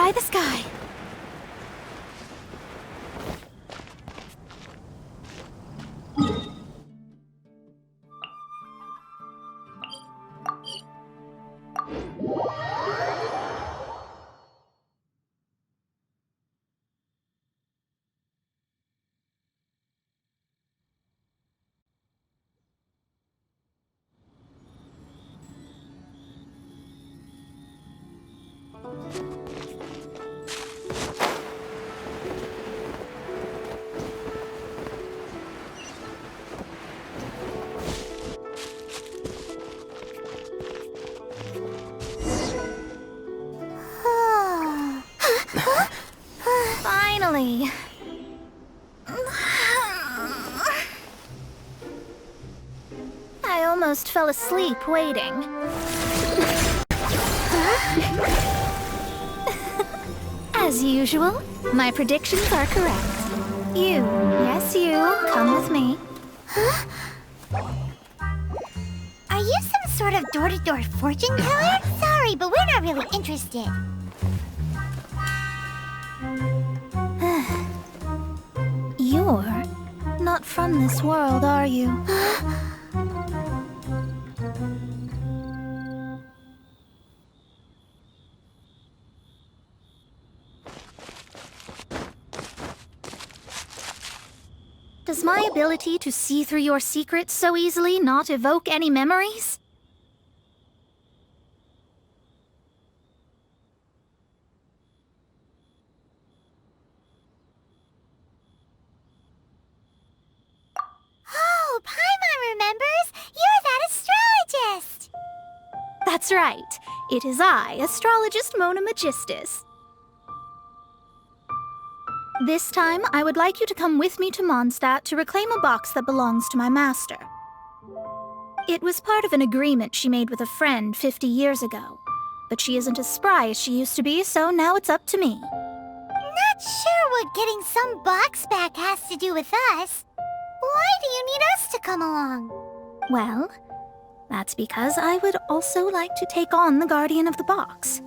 by the sky. Finally. I almost fell asleep waiting. As usual, my predictions are correct. You, yes you, come with me. Are you some sort of door-to-door fortune teller? Sorry, but we're not really interested. You're not from this world, are you? Does my ability to see through your secrets so easily not evoke any memories? Oh, Paimon remembers! You're that astrologist! That's right. It is I, astrologist Mona Megistus. This time, I would like you to come with me to Mondstadt to reclaim a box that belongs to my master. It was part of an agreement she made with a friend 50 years ago. But she isn't as spry as she used to be, so now it's up to me. Not sure what getting some box back has to do with us. Why do you need us to come along? Well, that's because I would also like to take on the Guardian of the Box.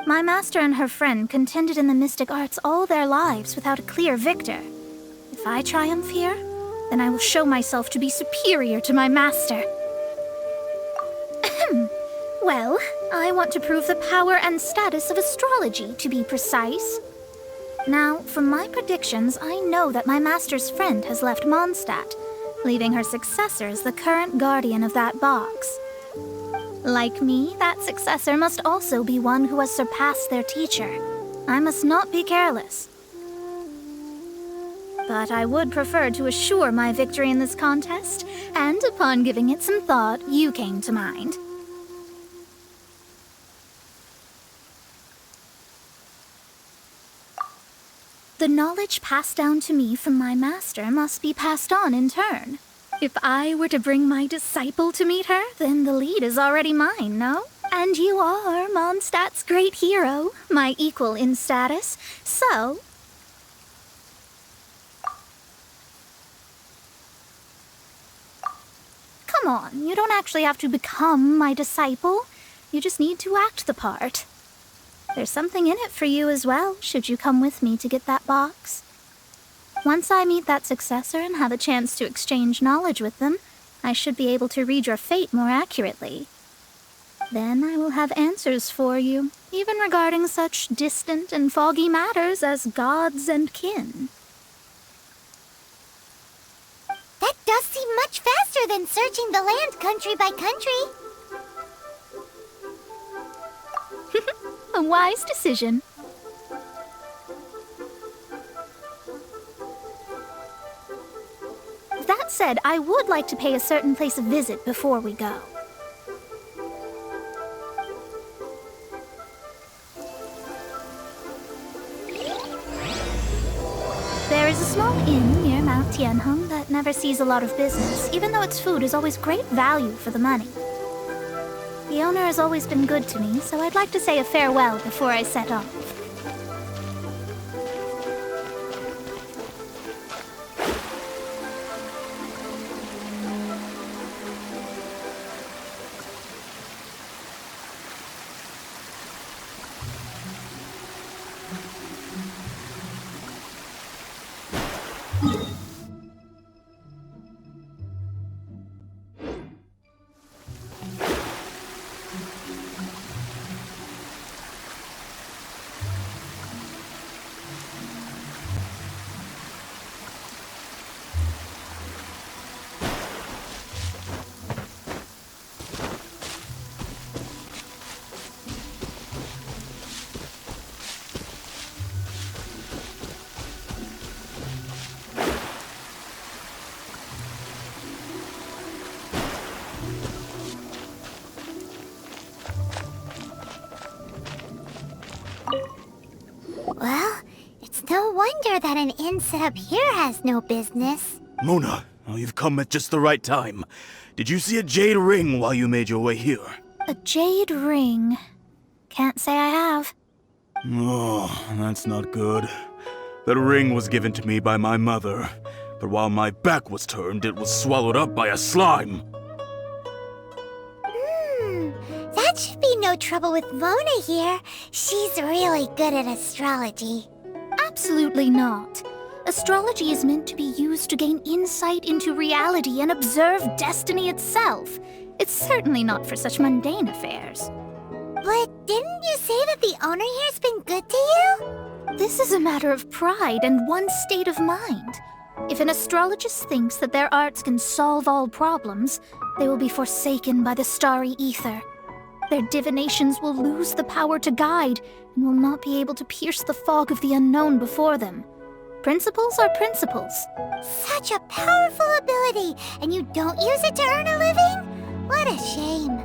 My master and her friend contended in the mystic arts all their lives without a clear victor. If I triumph here, then I will show myself to be superior to my master. Well, I want to prove the power and status of astrology, to be precise. Now, from my predictions, I know that my master's friend has left Mondstadt, leaving her successor as the current guardian of that box. Like me, that successor must also be one who has surpassed their teacher. I must not be careless. But I would prefer to assure my victory in this contest, and upon giving it some thought, you came to mind. The knowledge passed down to me from my master must be passed on in turn. If I were to bring my disciple to meet her, then the lead is already mine, no? And you are Mondstadt's great hero, my equal in status, so... Come on, you don't actually have to become my disciple. You just need to act the part. There's something in it for you as well, should you come with me to get that box. Once I meet that successor and have a chance to exchange knowledge with them, I should be able to read your fate more accurately. Then I will have answers for you, even regarding such distant and foggy matters as gods and kin. That does seem much faster than searching the land country by country. A wise decision. That said, I would like to pay a certain place a visit before we go. There is a small inn near Mount Tianheng that never sees a lot of business, even though its food is always great value for the money. The owner has always been good to me, so I'd like to say a farewell before I set off. wonder that an inn set up here has no business. Mona, oh, you've come at just the right time. Did you see a jade ring while you made your way here? A jade ring. Can't say I have. Oh, that's not good. That ring was given to me by my mother, but while my back was turned, it was swallowed up by a slime. That should be no trouble with Mona here. She's really good at astrology. Absolutely not. Astrology is meant to be used to gain insight into reality and observe destiny itself. It's certainly not for such mundane affairs. But didn't you say that the owner here's been good to you? This is a matter of pride and one's state of mind. If an astrologist thinks that their arts can solve all problems, they will be forsaken by the starry ether. Their divinations will lose the power to guide and will not be able to pierce the fog of the unknown before them. Principles are principles. Such a powerful ability, and you don't use it to earn a living? What a shame.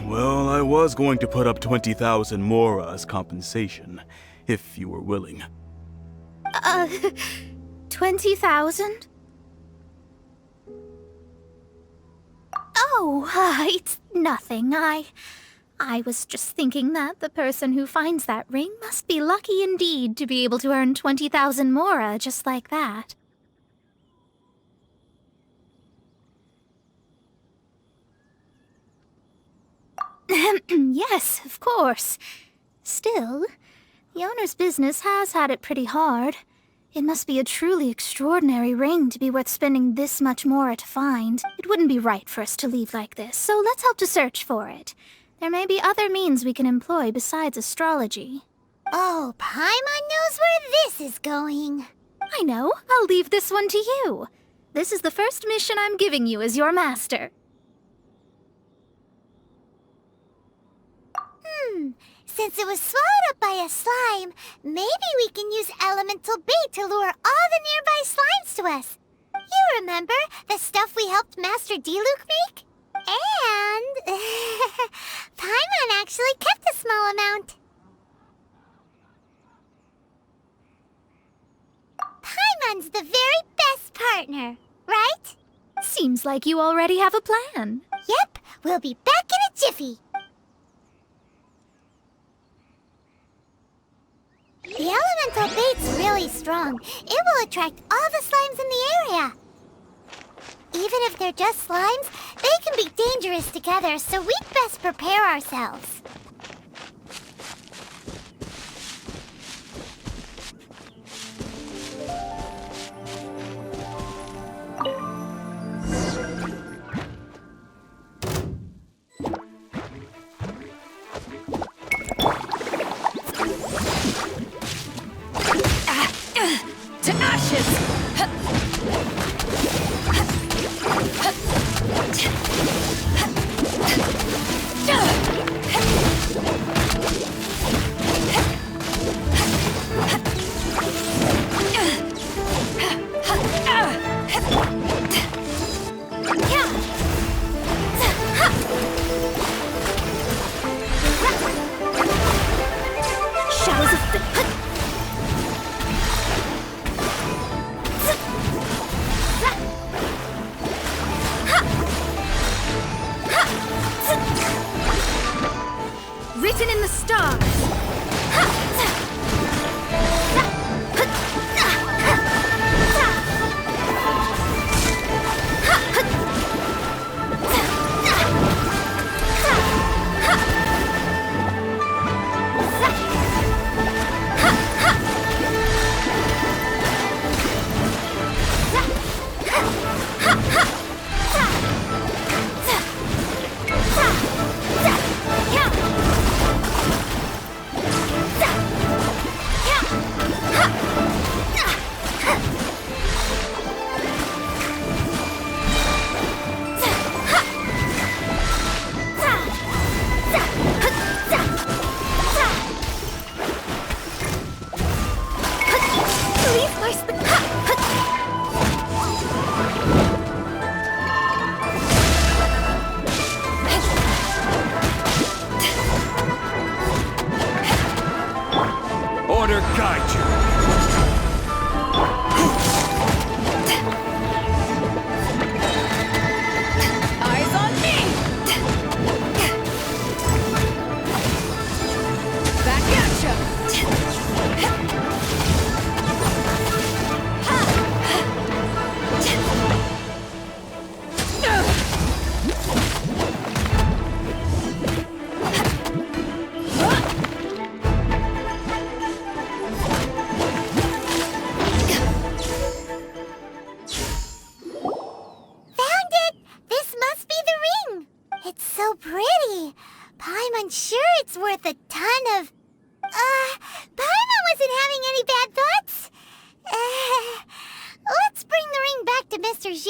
Well, I was going to put up 20,000 mora as compensation, if you were willing. 20,000? Oh, it's nothing. I was just thinking that the person who finds that ring must be lucky indeed to be able to earn 20,000 mora just like that. Yes, of course. Still, the owner's business has had it pretty hard. It must be a truly extraordinary ring to be worth spending this much mora to find. It wouldn't be right for us to leave like this, so let's help to search for it. There may be other means we can employ besides astrology. Oh, Paimon knows where this is going. I know. I'll leave this one to you. This is the first mission I'm giving you as your master. Since it was swallowed up by a slime, maybe we can use elemental bait to lure all the nearby slimes to us. You remember the stuff we helped Master Diluc make? And Paimon actually kept a small amount. Paimon's the very best partner, right? Seems like you already have a plan. Yep, we'll be back in a jiffy. The elemental bait's really strong. It will attract all the slimes in the area. Even if they're just slimes, they can be dangerous together, so we'd best prepare ourselves. To ashes!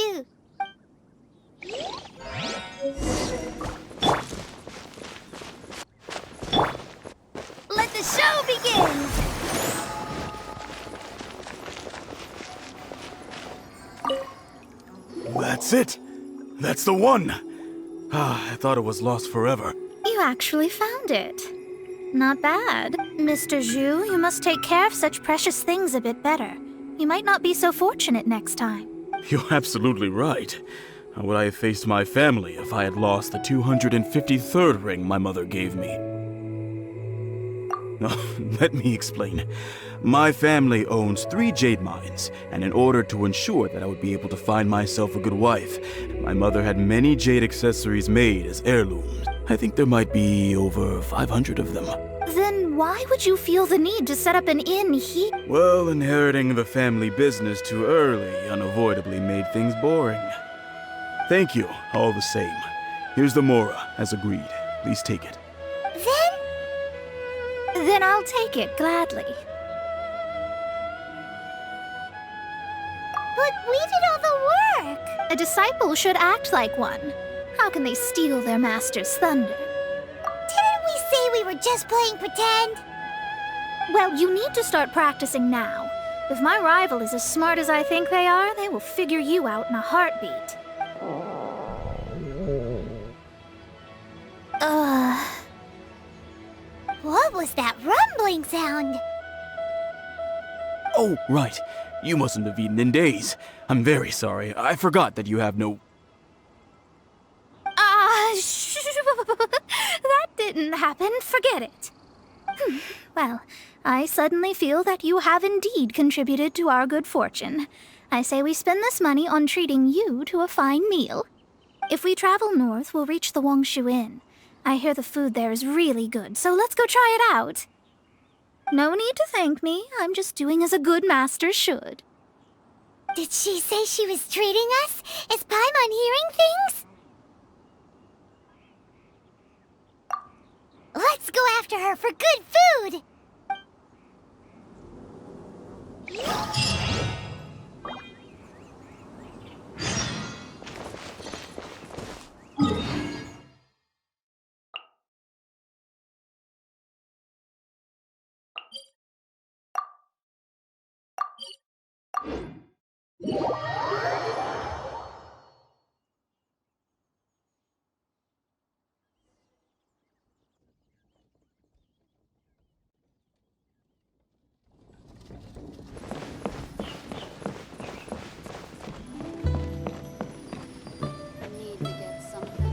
shoe. Let the show begin! That's it! That's the one! I thought it was lost forever. You actually found it. Not bad. Mr. Zhu, you must take care of such precious things a bit better. You might not be so fortunate next time. You're absolutely right. How would I have faced my family if I had lost the 253rd ring my mother gave me? Let me explain. My family owns 3 jade mines, and in order to ensure that I would be able to find myself a good wife, my mother had many jade accessories made as heirlooms. I think there might be over 500 of them. Then why would you feel the need to set up an inn here? Well, inheriting the family business too early unavoidably made things boring. Thank you, all the same. Here's the Mora, as agreed. Please take it. Then I'll take it gladly. But we did all the work! A disciple should act like one. How can they steal their master's thunder? Didn't we say we were just playing pretend? Well, you need to start practicing now. If my rival is as smart as I think they are, they will figure you out in a heartbeat. What was that rumbling sound? Oh, right. You mustn't have eaten in days. I'm very sorry. I forgot that you have no... That didn't happen. Forget it. Well, I suddenly feel that you have indeed contributed to our good fortune. I say we spend this money on treating you to a fine meal. If we travel north, we'll reach the Wongshu Inn. I hear the food there is really good, so let's go try it out. No need to thank me. I'm just doing as a good master should. Did she say she was treating us? Is Paimon hearing things? Let's go after her for good food!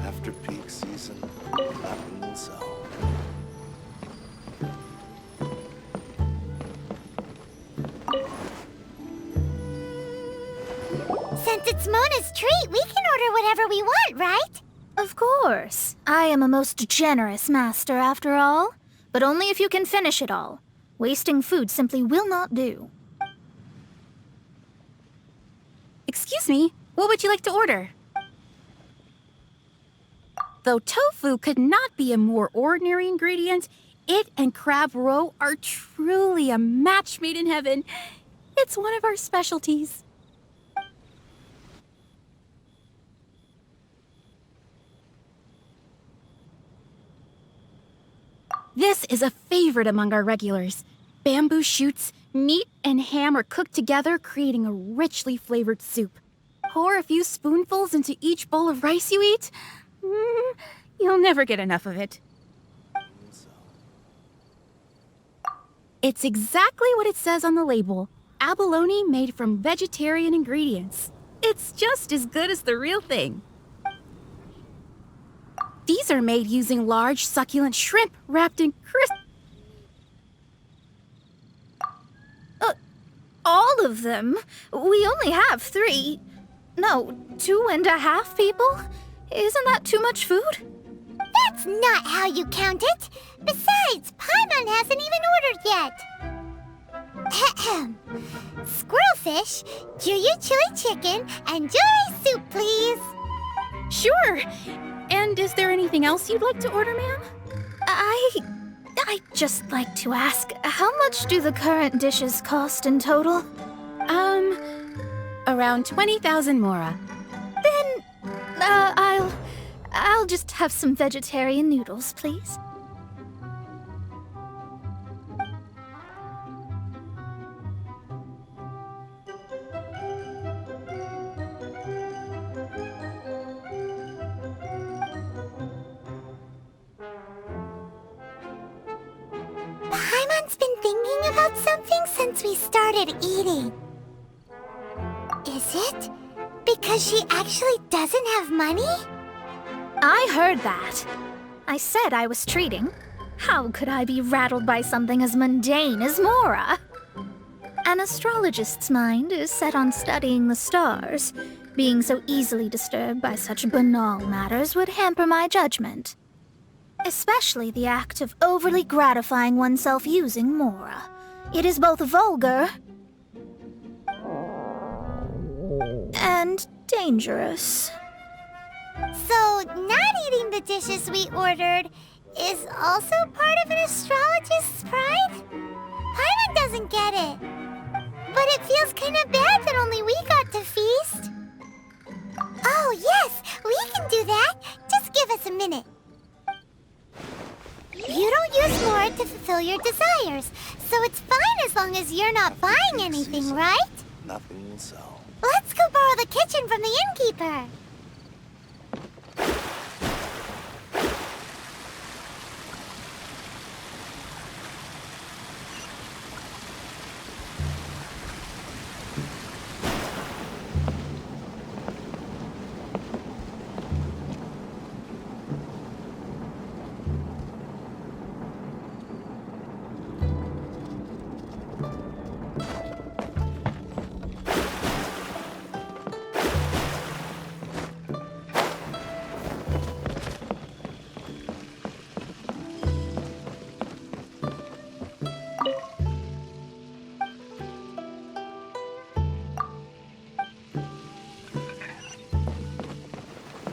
After peak season, happens so. Since it's Mona's treat, we can order whatever we want, right? Of course. I am a most generous master, after all. But only if you can finish it all. Wasting food simply will not do. Excuse me, what would you like to order? Though tofu could not be a more ordinary ingredient, it and crab roe are truly a match made in heaven. It's one of our specialties. This is a favorite among our regulars. Bamboo shoots, meat, and ham are cooked together, creating a richly flavored soup. Pour a few spoonfuls into each bowl of rice you eat. You'll never get enough of it. It's exactly what it says on the label. Abalone made from vegetarian ingredients. It's just as good as the real thing. These are made using large, succulent shrimp wrapped in crisp... All of them? We only have 3. No, 2.5 people? Isn't that too much food? That's not how you count it. Besides, Paimon hasn't even ordered yet. Ahem. Squirrelfish, Juyu chili chicken, and jewelry soup, please. Sure. And is there anything else you'd like to order, ma'am? I'd just like to ask, how much do the current dishes cost in total? Around 20,000 mora. I'll just have some vegetarian noodles, please. Paimon's been thinking about something since we started eating. Is it because she actually doesn't have money? I heard that. I said I was treating. How could I be rattled by something as mundane as Mora? An astrologist's mind is set on studying the stars. Being so easily disturbed by such banal matters would hamper my judgment. Especially the act of overly gratifying oneself using Mora. It is both vulgar and dangerous. So, not eating the dishes we ordered is also part of an astrologist's pride? Paimon doesn't get it. But it feels kinda bad that only we got to feast. Oh, yes, we can do that. Just give us a minute. You don't use more to fulfill your desires, so it's fine as long as you're not buying anything, right? Nothing will sell. Let's go borrow the kitchen from the innkeeper.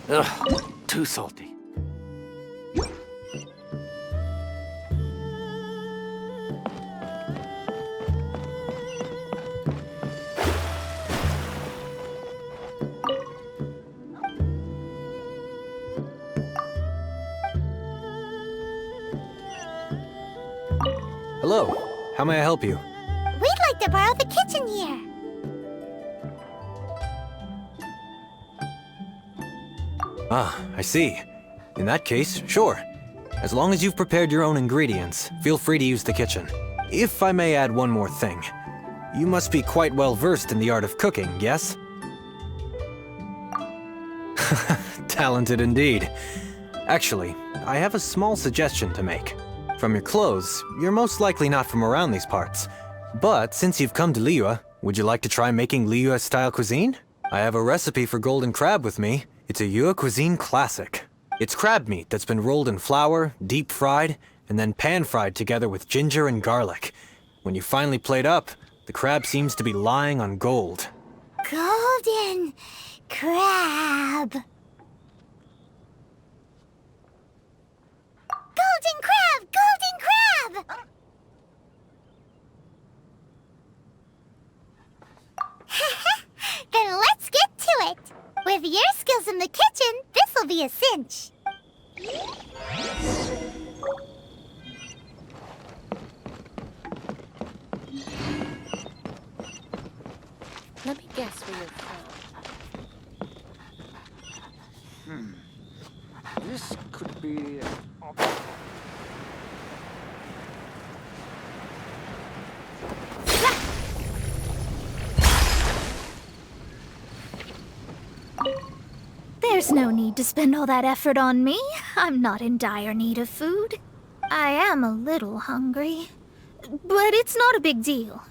Ugh, too salty. Hello, how may I help you? We'd like to borrow the kitchen here. Ah, I see. In that case, sure. As long as you've prepared your own ingredients, feel free to use the kitchen. If I may add one more thing. You must be quite well versed in the art of cooking, yes? Talented indeed. Actually, I have a small suggestion to make. From your clothes, you're most likely not from around these parts. But since you've come to Liyue, would you like to try making Liyue-style cuisine? I have a recipe for golden crab with me. It's a Yue cuisine classic. It's crab meat that's been rolled in flour, deep fried, and then pan-fried together with ginger and garlic. When you finally plate up, the crab seems to be lying on gold. Golden crab. Golden crab! Golden crab! Then let's get to it. With your skills in the kitchen, this'll be a cinch. Let me guess where you're from. This could be... There's no need to spend all that effort on me. I'm not in dire need of food. I am a little hungry, but it's not a big deal.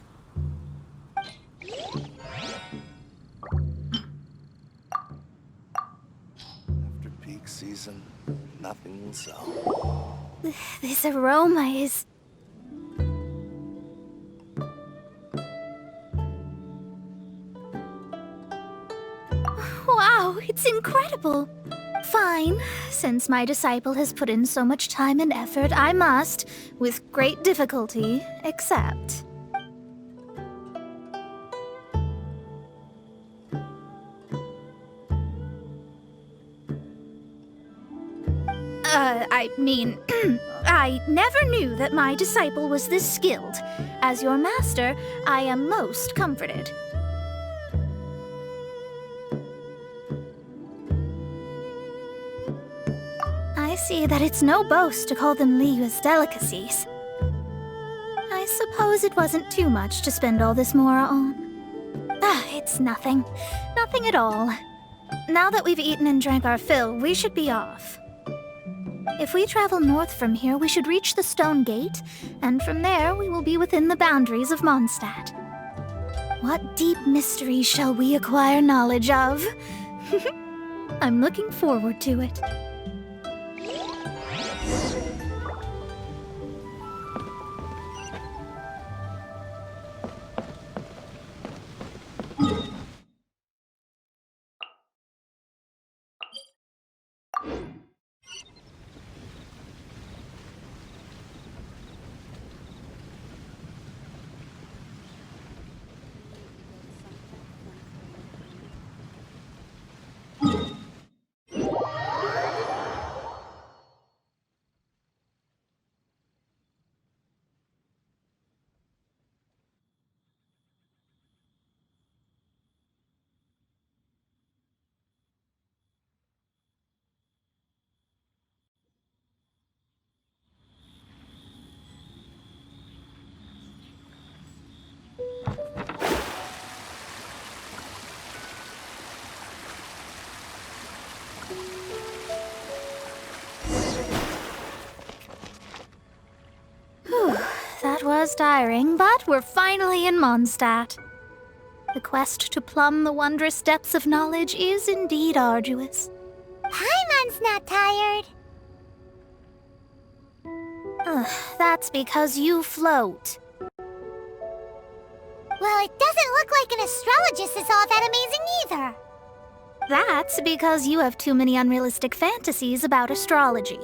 After peak season, nothing will sell. This aroma is... Wow, it's incredible. Fine. Since my disciple has put in so much time and effort, I must, with great difficulty, accept. I mean, I never knew that my disciple was this skilled. As your master, I am most comforted. I see that it's no boast to call them Liyue's delicacies. I suppose it wasn't too much to spend all this mora on. It's nothing. Nothing at all. Now that we've eaten and drank our fill, we should be off. If we travel north from here, we should reach the Stone Gate, and from there we will be within the boundaries of Mondstadt. What deep mystery shall we acquire knowledge of? I'm looking forward to it. That was tiring, but we're finally in Mondstadt. The quest to plumb the wondrous depths of knowledge is indeed arduous. Paimon's not tired. That's because you float. Well, it doesn't look like an astrologist is all that amazing either. That's because you have too many unrealistic fantasies about astrology.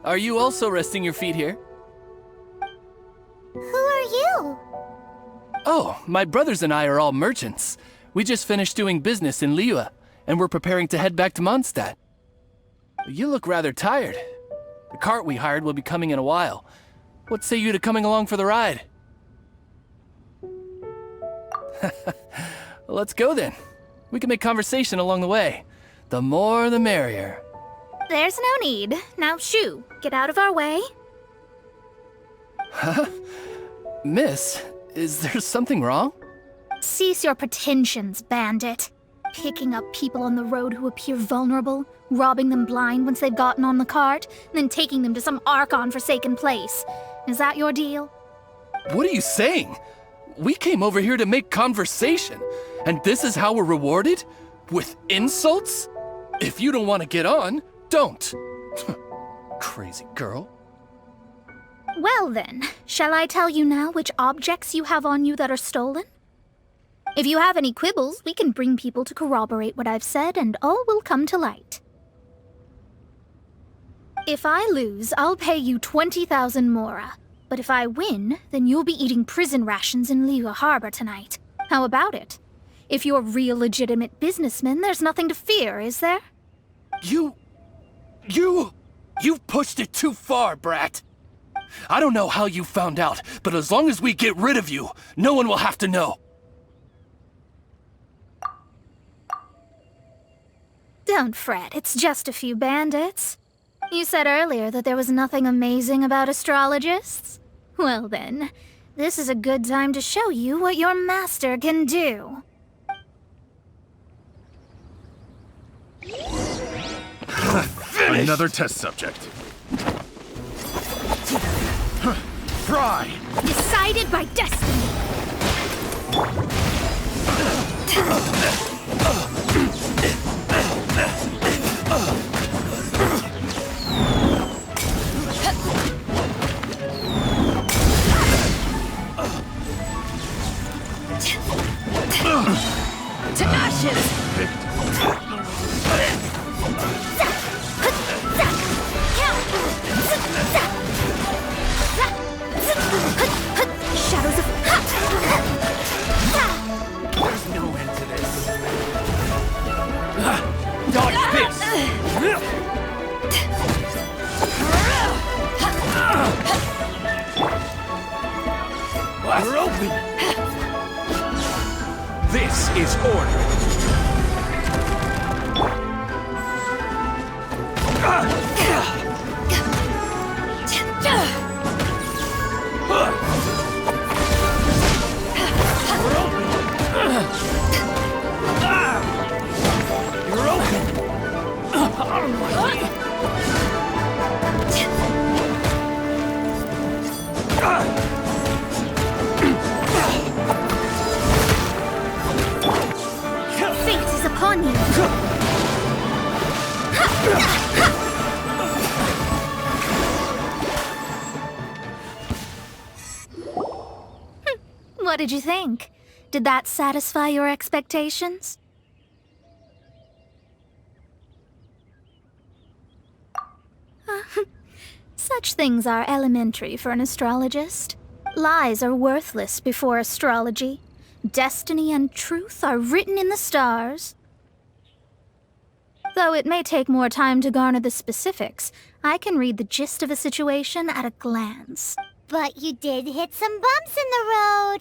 Are you also resting your feet here? Who are you? Oh, my brothers and I are all merchants. We just finished doing business in Liyue, and we're preparing to head back to Mondstadt. You look rather tired. The cart we hired will be coming in a while. What say you to coming along for the ride? Let's go then. We can make conversation along the way. The more the merrier. There's no need. Now shoo, get out of our way. Huh? Miss, is there something wrong? Cease your pretensions, bandit. Picking up people on the road who appear vulnerable, robbing them blind once they've gotten on the cart, and then taking them to some Archon-forsaken place. Is that your deal? What are you saying? We came over here to make conversation, and this is how we're rewarded? With insults? If you don't want to get on, don't. Crazy girl. Well then, shall I tell you now which objects you have on you that are stolen? If you have any quibbles, we can bring people to corroborate what I've said, and all will come to light. If I lose, I'll pay you 20,000 mora. But if I win, then you'll be eating prison rations in Liyue Harbor tonight. How about it? If you're real legitimate businessmen, there's nothing to fear, is there? You've pushed it too far, brat. I don't know how you found out, but as long as we get rid of you, no one will have to know. Don't fret, it's just a few bandits. You said earlier that there was nothing amazing about astrologists? Well then, this is a good time to show you what your master can do. Another test subject. Try! Decided by destiny! To ashes! Shadows of... There's no end to this. Dodge this! is order. You're open. Fate is upon you. What did you think? Did that satisfy your expectations? Such things are elementary for an astrologist. Lies are worthless before astrology. Destiny and truth are written in the stars. Though it may take more time to garner the specifics, I can read the gist of a situation at a glance. But you did hit some bumps in the road.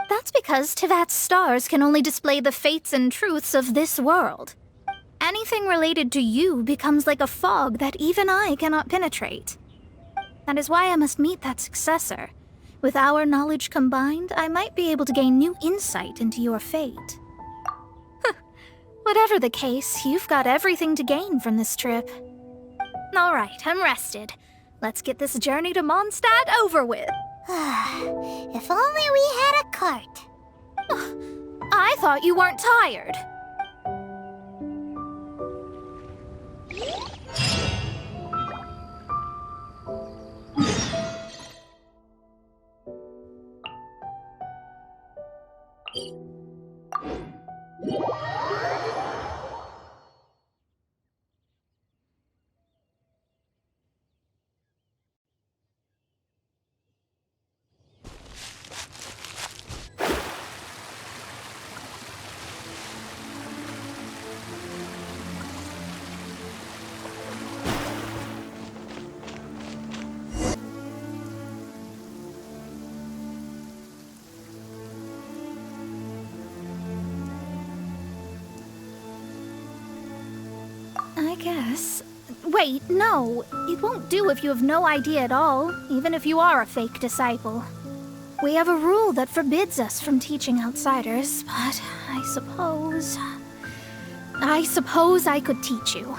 That's because Tivat's stars can only display the fates and truths of this world. Anything related to you becomes like a fog that even I cannot penetrate. That is why I must meet that successor. With our knowledge combined, I might be able to gain new insight into your fate. Whatever the case, you've got everything to gain from this trip. All right, I'm rested. Let's get this journey to Mondstadt over with. If only we had a cart. I thought you weren't tired. I guess. Wait, no. It won't do if you have no idea at all, even if you are a fake disciple. We have a rule that forbids us from teaching outsiders, but I suppose I could teach you.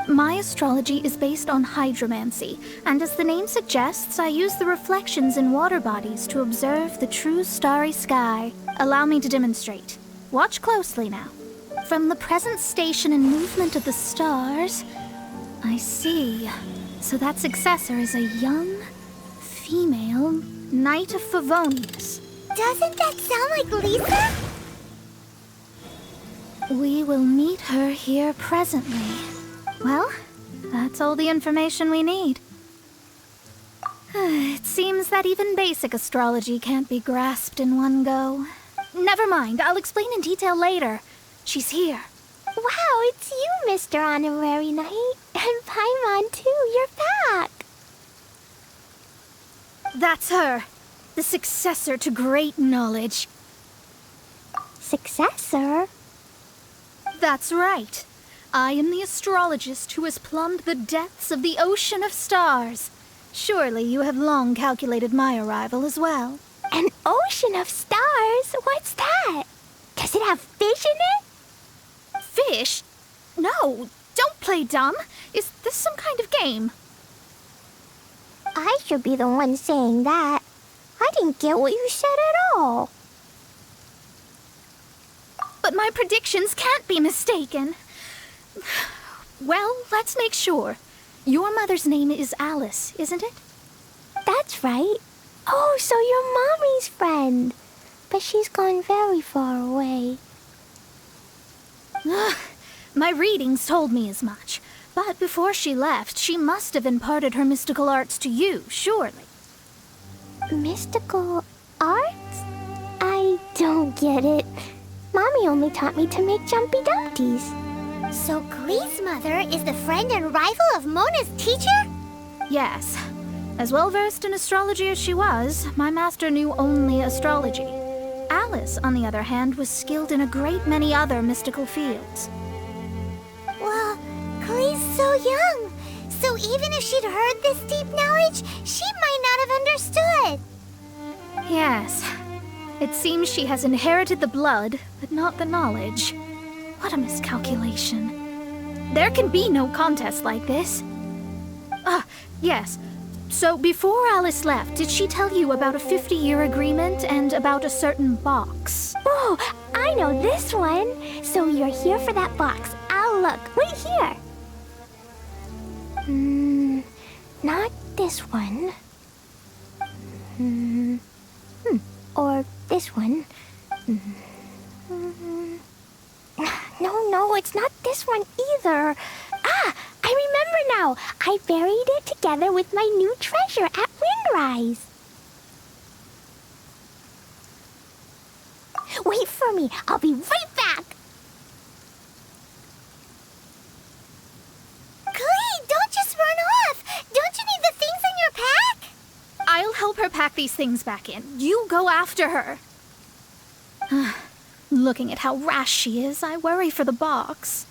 My astrology is based on hydromancy, and as the name suggests, I use the reflections in water bodies to observe the true starry sky. Allow me to demonstrate. Watch closely now. From the present station and movement of the stars, I see. So that successor is a young, female Knight of Favonius. Doesn't that sound like Lisa? We will meet her here presently. Well, that's all the information we need. It seems that even basic astrology can't be grasped in one go. Never mind, I'll explain in detail later. She's here. Wow, it's you, Mr. Honorary Knight. And Paimon, too. You're back. That's her. The successor to great knowledge. Successor? That's right. I am the astrologist who has plumbed the depths of the ocean of stars. Surely you have long calculated my arrival as well. An ocean of stars? What's that? Does it have fish in it? Fish? No, don't play dumb. Is this some kind of game? I should be the one saying that. I didn't get what you said at all. But my predictions can't be mistaken. Well, let's make sure. Your mother's name is Alice, isn't it? That's right. Oh, so you're Mommy's friend. But she's gone very far away. My readings told me as much. But before she left, she must have imparted her mystical arts to you, surely. Mystical arts? I don't get it. Mommy only taught me to make Jumpy Dumpties. So Glee's mother is the friend and rival of Mona's teacher? Yes. As well versed in astrology as she was, my master knew only astrology. Alice, on the other hand, was skilled in a great many other mystical fields. Well, Klee's so young, so even if she'd heard this deep knowledge, she might not have understood. Yes. It seems she has inherited the blood, but not the knowledge. What a miscalculation. There can be no contest like this. Ah, yes. So before Alice left, did she tell you about a 50-year agreement and about a certain box? Oh, I know this one. So you're here for that box. I'll look. Right here. Not this one. Or this one. No, it's not this one either. Ah, I remember now. I buried it together with my new treasure at Windrise. Wait for me. I'll be right back. Klee, don't just run off. Don't you need the things in your pack? I'll help her pack these things back in. You go after her. Looking at how rash she is, I worry for the box.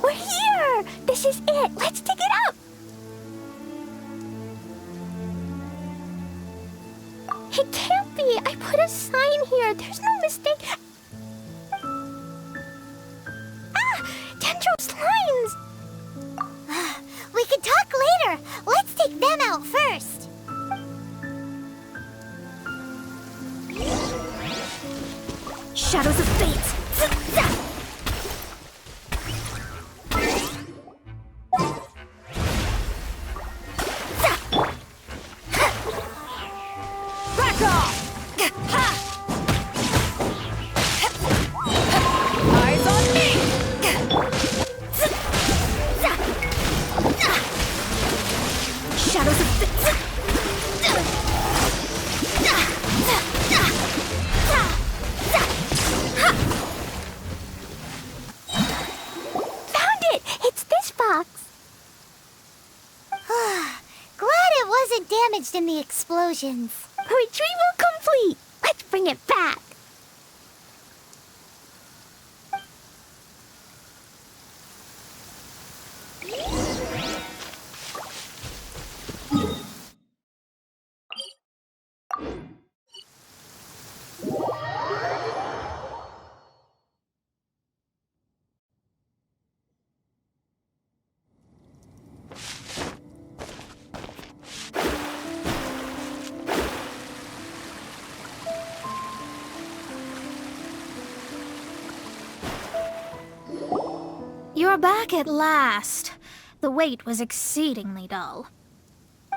We're here! This is it! Let's dig it up! It can't be! I put a sign here! There's no mistake! Ah! Dendro slimes! We can talk later! Let's take them out first! Shadows of Fate! Damaged in the explosions. Retrieval complete! Let's bring it back! You're back at last. The wait was exceedingly dull.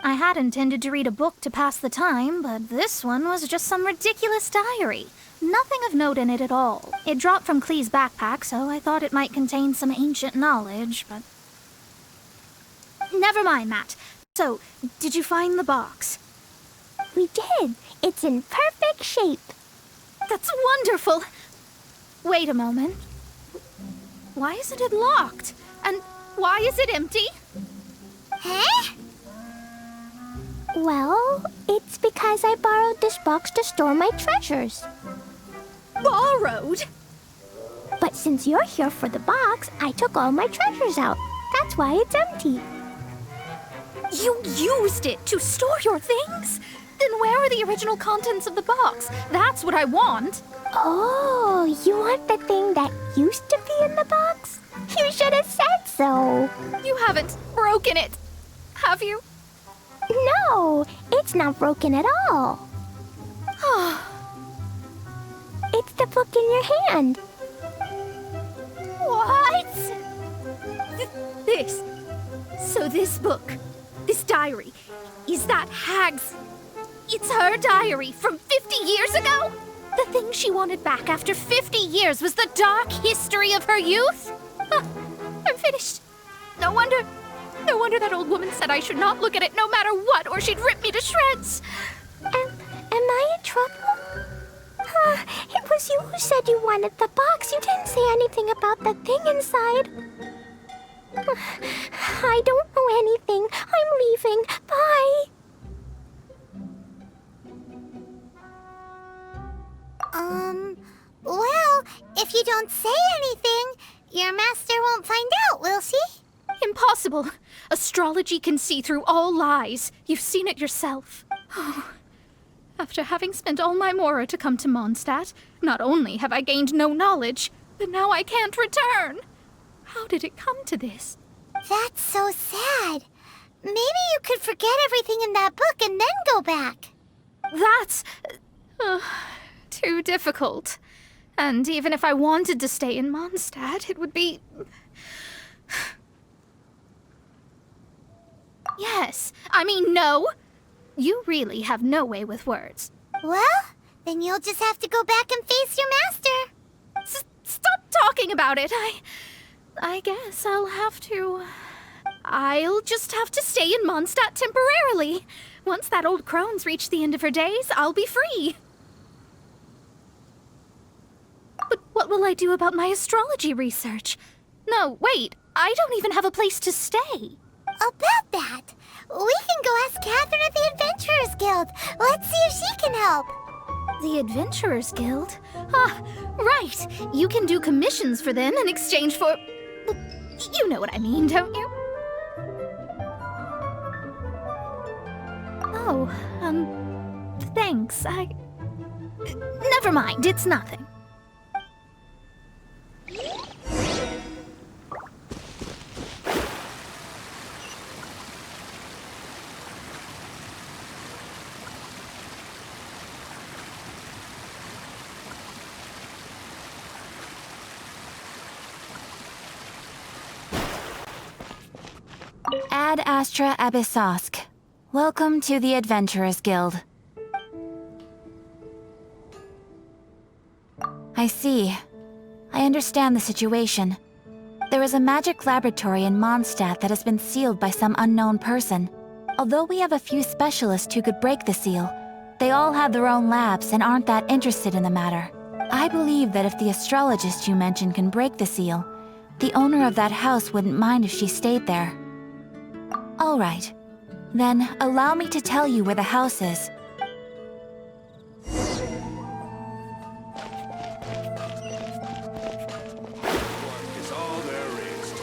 I had intended to read a book to pass the time, but this one was just some ridiculous diary. Nothing of note in it at all. It dropped from Klee's backpack, so I thought it might contain some ancient knowledge, but... Never mind that. So, did you find the box? We did. It's in perfect shape. That's wonderful. Wait a moment. Why isn't it locked? And why is it empty? Huh? Well, it's because I borrowed this box to store my treasures. Borrowed? But since you're here for the box, I took all my treasures out. That's why it's empty. You used it to store your things? Then where are the original contents of the box? That's what I want. Oh, you want the thing that used to be in the box? You should have said so. You haven't broken it, have you? No, it's not broken at all. It's the book in your hand. What? This. So this book, this diary, is that Hag's... It's her diary from 50 years ago? The thing she wanted back after 50 years was the dark history of her youth? I'm finished. No wonder that old woman said I should not look at it no matter what, or she'd rip me to shreds. Am I in trouble? It was you who said you wanted the box. You didn't say anything about the thing inside. I don't know anything. I'm leaving. Bye. Well, if you don't say anything, your master won't find out, will she? Impossible. Astrology can see through all lies. You've seen it yourself. After having spent all my mora to come to Mondstadt, not only have I gained no knowledge, but now I can't return. How did it come to this? That's so sad. Maybe you could forget everything in that book and then go back. That's... too difficult. And even if I wanted to stay in Mondstadt, it would be... Yes, I mean no. You really have no way with words. Well, then you'll just have to go back and face your master. Stop talking about it. I guess I'll just have to stay in Mondstadt temporarily. Once that old crone's reached the end of her days, I'll be free. But what will I do about my astrology research? No, wait, I don't even have a place to stay. About that, we can go ask Catherine at the Adventurers Guild. Let's see if she can help. The Adventurers Guild? Ah, right. You can do commissions for them in exchange for... You know what I mean, don't you? Oh, thanks. Never mind, it's nothing. Ad Astra Abyssosk. Welcome to the Adventurers Guild. I see. I understand the situation. There is a magic laboratory in Mondstadt that has been sealed by some unknown person. Although we have a few specialists who could break the seal, they all have their own labs and aren't that interested in the matter. I believe that if the astrologist you mentioned can break the seal, the owner of that house wouldn't mind if she stayed there. All right. Then, allow me to tell you where the house is. Is all there is.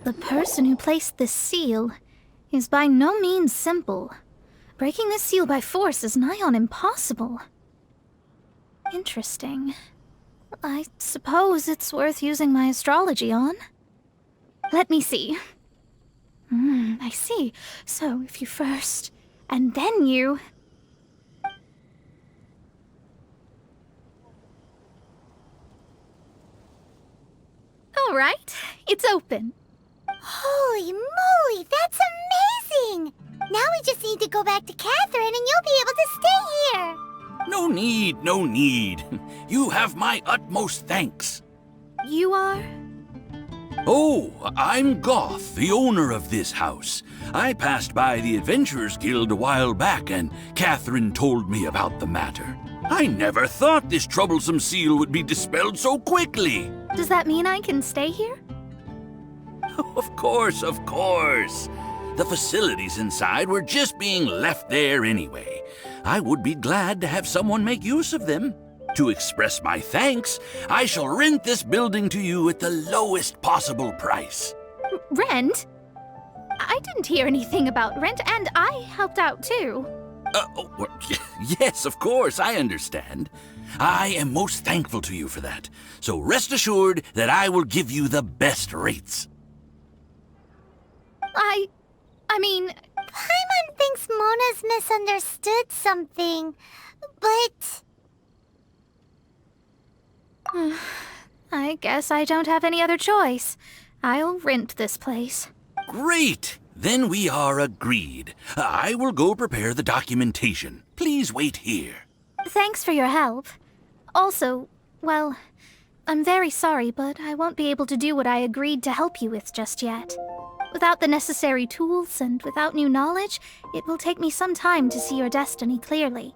The person who placed this seal is by no means simple. Breaking this seal by force is nigh on impossible. Interesting. I suppose it's worth using my astrology on. Let me see. I see. So if you first, and then you... All right, it's open. Holy moly, that's amazing! Now we just need to go back to Catherine and you'll be able to stay here. No need, no need. You have my utmost thanks. You are? Oh, I'm Goth, the owner of this house. I passed by the Adventurers Guild a while back and Catherine told me about the matter. I never thought this troublesome seal would be dispelled so quickly. Does that mean I can stay here? Of course, of course. The facilities inside were just being left there anyway. I would be glad to have someone make use of them. To express my thanks, I shall rent this building to you at the lowest possible price. Rent? I didn't hear anything about rent, and I helped out too. Yes, of course, I understand. I am most thankful to you for that. So rest assured that I will give you the best rates. I mean, Paimon thinks Mona's misunderstood something, but... I guess I don't have any other choice. I'll rent this place. Great! Then we are agreed. I will go prepare the documentation. Please wait here. Thanks for your help. Also, well, I'm very sorry, but I won't be able to do what I agreed to help you with just yet. Without the necessary tools and without new knowledge, it will take me some time to see your destiny clearly.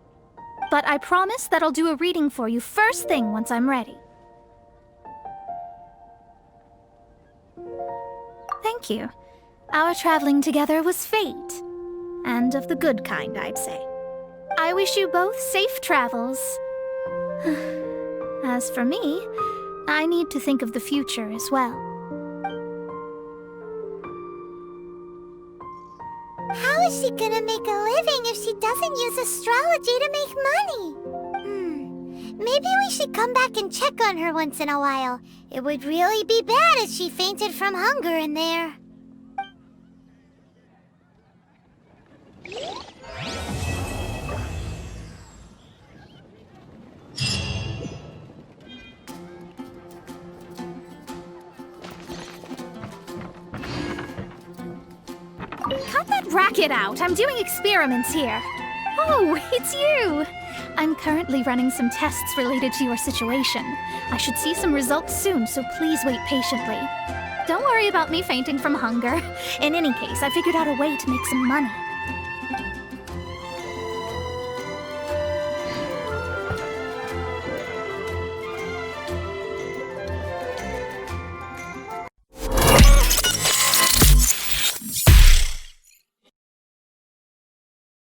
But I promise that I'll do a reading for you first thing once I'm ready. Thank you. Our traveling together was fate. And of the good kind, I'd say. I wish you both safe travels. As for me, I need to think of the future as well. How is she gonna make a living if she doesn't use astrology to make money? Maybe we should come back and check on her once in a while. It would really be bad if she fainted from hunger in there. Cut that racket out! I'm doing experiments here. Oh, it's you! I'm currently running some tests related to your situation. I should see some results soon, so please wait patiently. Don't worry about me fainting from hunger. In any case, I figured out a way to make some money.